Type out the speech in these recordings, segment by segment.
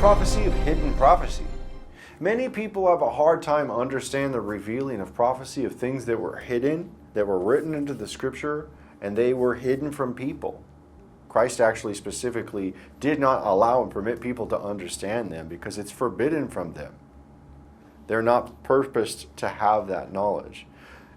prophecy of hidden prophecy. Many people have a hard time understanding the revealing of prophecy of things that were hidden, that were written into the scripture, and they were hidden from people. Christ actually specifically did not allow and permit people to understand them because it's forbidden from them. They're not purposed to have that knowledge.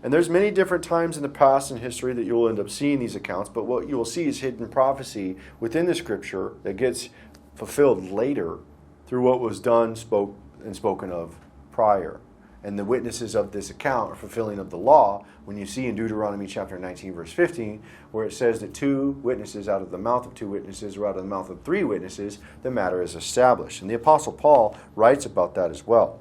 And there's many different times in the past and history that you'll end up seeing these accounts, but what you will see is hidden prophecy within the scripture that gets fulfilled later through what was done, spoken of prior. And the witnesses of this account are fulfilling of the law when you see in Deuteronomy chapter 19 verse 15 where it says that 2 witnesses out of the mouth of 2 witnesses or out of the mouth of 3 witnesses the matter is established. And the Apostle Paul writes about that as well.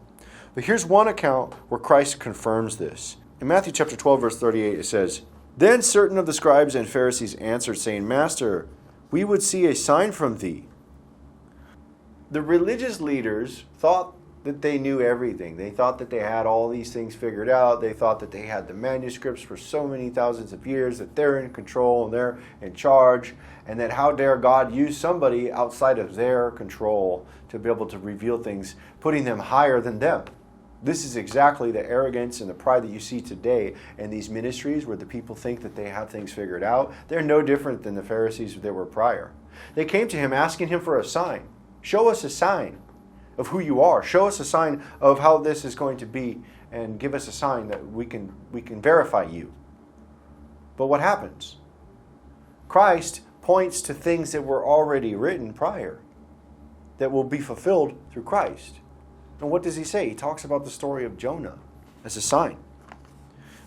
But here's one account where Christ confirms this. In Matthew chapter 12 verse 38 it says, "Then certain of the scribes and Pharisees answered, saying, Master, we would see a sign from thee." The religious leaders thought that they knew everything. They thought that they had all these things figured out. They thought that they had the manuscripts for so many thousands of years, that they're in control and they're in charge, and that how dare God use somebody outside of their control to be able to reveal things, putting them higher than them. This is exactly the arrogance and the pride that you see today in these ministries where the people think that they have things figured out. They're no different than the Pharisees that were prior. They came to him asking him for a sign. Show us a sign of who you are. Show us a sign of how this is going to be and give us a sign that we can verify you. But what happens? Christ points to things that were already written prior that will be fulfilled through Christ. And what does he say? He talks about the story of Jonah as a sign.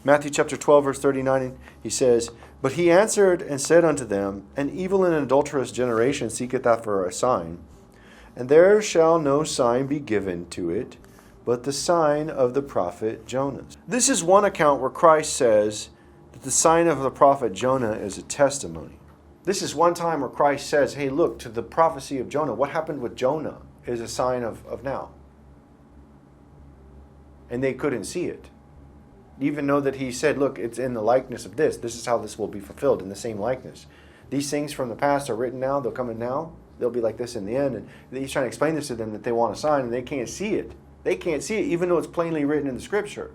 Matthew chapter 12 verse 39 he says, "But he answered and said unto them, An evil and adulterous generation seeketh after a sign, and there shall no sign be given to it, but the sign of the prophet Jonah." This is one account where Christ says that the sign of the prophet Jonah is a testimony. This is one time where Christ says, hey, look, to the prophecy of Jonah, what happened with Jonah is a sign of now. And they couldn't see it. Even though that he said, look, it's in the likeness of this. This is how this will be fulfilled in the same likeness. These things from the past are written now. They'll come in now. They'll be like this in the end. And he's trying to explain this to them that they want a sign and they can't see it. They can't see it even though it's plainly written in the scripture.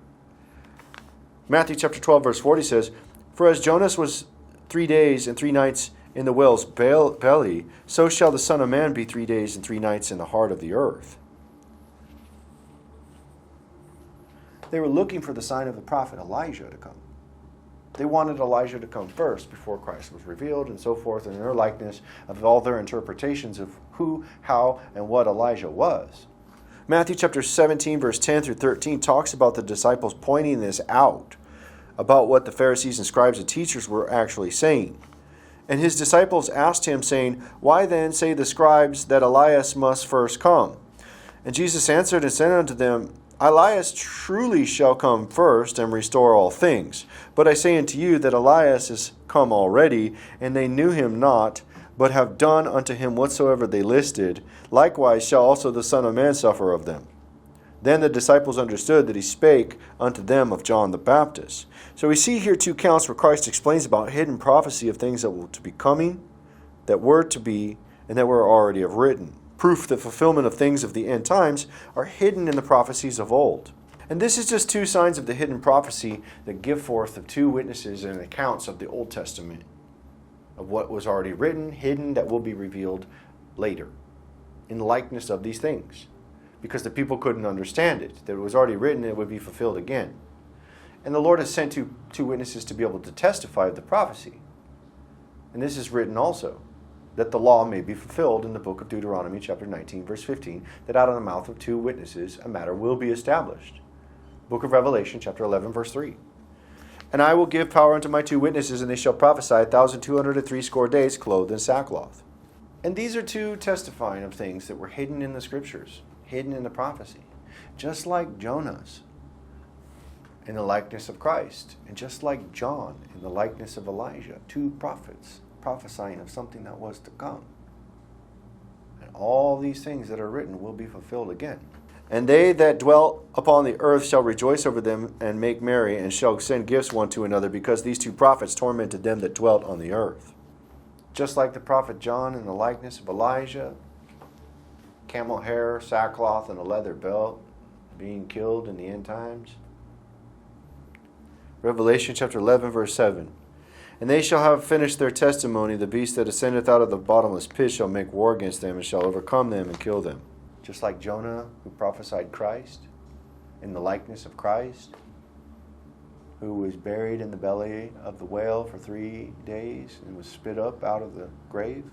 Matthew chapter 12 verse 40 says, "For as Jonas was 3 days and 3 nights in the whale's belly, so shall the Son of Man be 3 days and 3 nights in the heart of the earth." They were looking for the sign of the prophet Elijah to come. They wanted Elijah to come first before Christ was revealed and so forth, and their likeness of all their interpretations of who, how, and what Elijah was. Matthew chapter 17 verse 10 through 13 talks about the disciples pointing this out, about what the Pharisees and scribes and teachers were actually saying. And his disciples asked him, saying, "Why then say the scribes that Elias must first come?" And Jesus answered and said unto them, "Elias truly shall come first and restore all things. But I say unto you that Elias is come already, and they knew him not, but have done unto him whatsoever they listed. Likewise shall also the Son of Man suffer of them." Then the disciples understood that he spake unto them of John the Baptist. So we see here 2 accounts where Christ explains about hidden prophecy of things that were to be coming, that were to be, and that were already have written. Proof that fulfillment of things of the end times are hidden in the prophecies of old. And this is just 2 signs of the hidden prophecy that give forth the 2 witnesses and accounts of the Old Testament of what was already written, hidden, that will be revealed later in the likeness of these things. Because the people couldn't understand it. That it was already written, it would be fulfilled again. And the Lord has sent two witnesses to be able to testify of the prophecy. And this is written also, that the law may be fulfilled in the book of Deuteronomy chapter 19 verse 15, that out of the mouth of 2 witnesses a matter will be established. Book of Revelation chapter 11 verse 3. "And I will give power unto my 2 witnesses, and they shall prophesy 1,260 days, clothed in sackcloth." And these are 2 testifying of things that were hidden in the scriptures, hidden in the prophecy. Just like Jonah's in the likeness of Christ, and just like John in the likeness of Elijah, 2 prophets prophesying of something that was to come. And all these things that are written will be fulfilled again. "And they that dwell upon the earth shall rejoice over them and make merry, and shall send gifts one to another, because these 2 prophets tormented them that dwelt on the earth." Just like the prophet John in the likeness of Elijah camel hair, sackcloth, and a leather belt, being killed in the end times. Revelation chapter 11, verse 7. And they shall have finished their testimony. The beast that ascendeth out of the bottomless pit shall make war against them, and shall overcome them and kill them. Just like Jonah, who prophesied Christ, in the likeness of Christ, who was buried in the belly of the whale for 3 days and was spit up out of the grave.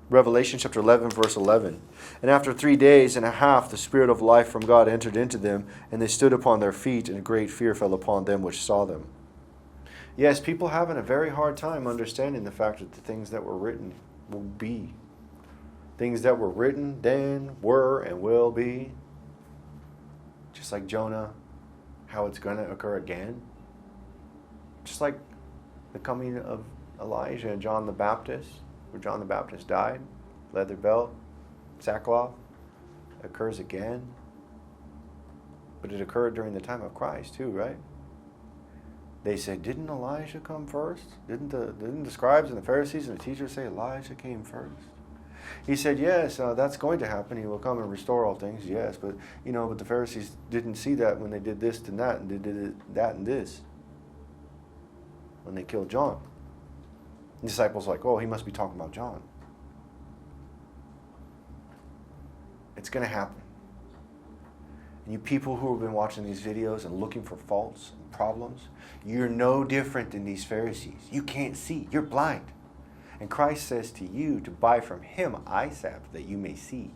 Revelation chapter 11, verse 11. And after 3 days and a half, the Spirit of life from God entered into them, and they stood upon their feet, and a great fear fell upon them which saw them. Yes, people having a very hard time understanding the fact that the things that were written will be. Things that were written then, were, and will be. Just like Jonah, how it's going to occur again. Just like the coming of Elijah and John the Baptist, where John the Baptist died, leather belt, sackcloth, occurs again. But it occurred during the time of Christ too, right? They said, didn't Elijah come first? Didn't the scribes and the Pharisees and the teachers say Elijah came first? He said, yes, that's going to happen. He will come and restore all things, yes. But the Pharisees didn't see that when they did this and that, and they did that and this. When they killed John. The disciples were like, oh, he must be talking about John. It's going to happen. And you people who have been watching these videos and looking for faults and problems, you're no different than these Pharisees. You can't see. You're blind. And Christ says to you to buy from him eye salve that you may see.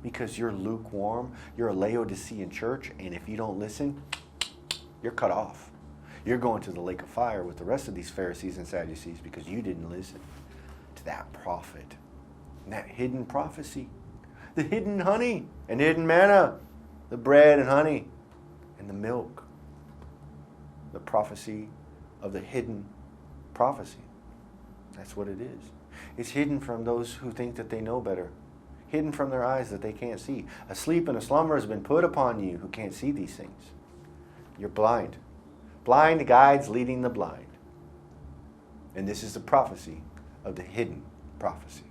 Because you're lukewarm. You're a Laodicean church. And if you don't listen, you're cut off. You're going to the lake of fire with the rest of these Pharisees and Sadducees because you didn't listen to that prophet. And that hidden prophecy. The hidden honey and hidden manna. The bread and honey and the milk. The prophecy of the hidden prophecy. That's what it is. It's hidden from those who think that they know better. Hidden from their eyes that they can't see. A sleep and a slumber has been put upon you who can't see these things. You're blind. Blind guides leading the blind. And this is the prophecy of the hidden prophecy.